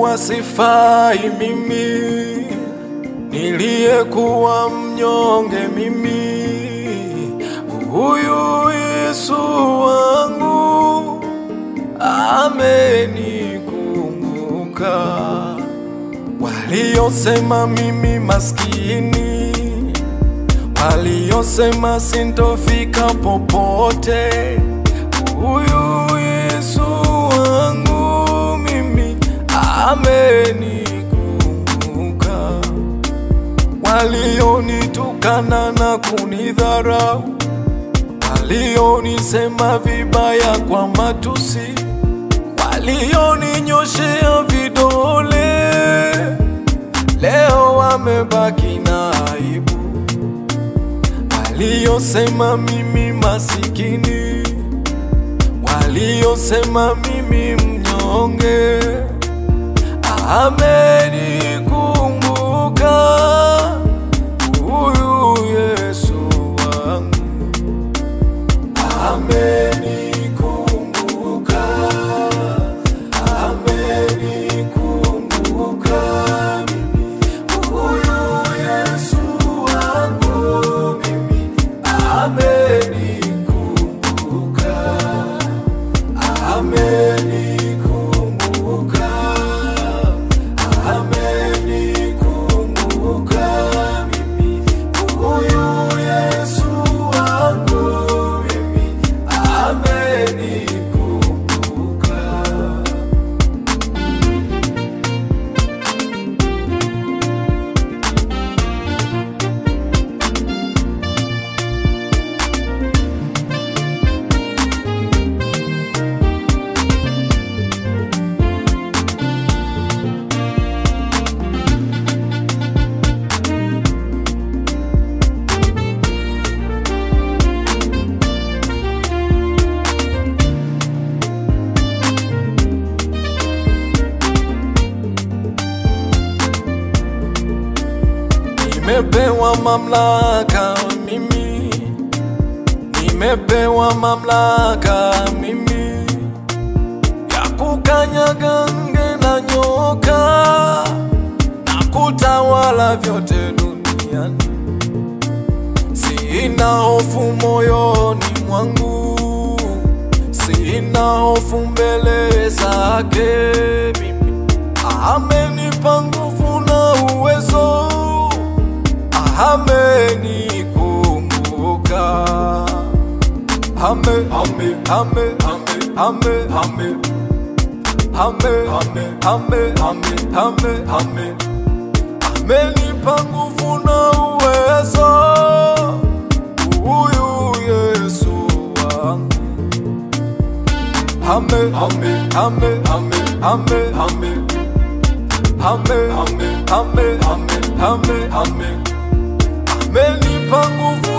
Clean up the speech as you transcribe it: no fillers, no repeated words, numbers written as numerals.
niliyekuwa sifai mimi, niliyekuwa mnyonge mimi, huyu Yesu wangu amenikumbuka. Waliosema mimi maskini, waliosema sintofika popote, huyu Yesu wangu mimi amenikumbuka. Walionitukana na kunidharau, walionisema vibaya kwa matusi, walioninyoshea vidole, leo wamebaki na aibu. Waliosema mimi masikini, waliosema mimi mnyonge, amenikumbuka huyu Yesu wangu, amenikumbuka, amenikumbuka mimi, huyu Yesu wangu mimi, amenikumbuka, amenikumbuka, amenikumbuka mimi, huyu Yesu wangu mimi, amenikumbuka. Nimepewa mamlaka mimi, nimepewa mamlaka mimi, ya kukanyaga nge na nyoka na kutawala vyote duniani. Sina hofu moyoni mwangu, sina hofu mbele zake mimi. Amenipa nguvu na uwezo, amenikumbuka. Ame, ame, ame, ame, ame, ame, ame, ame, ame, ame, ame. Amenipa nguvu na uwezo, huyu Yesu wangu. Ame, ame, ame, ame, ame, ame, ame, ame, ame, ame, ame, ame. Amenipa nguvu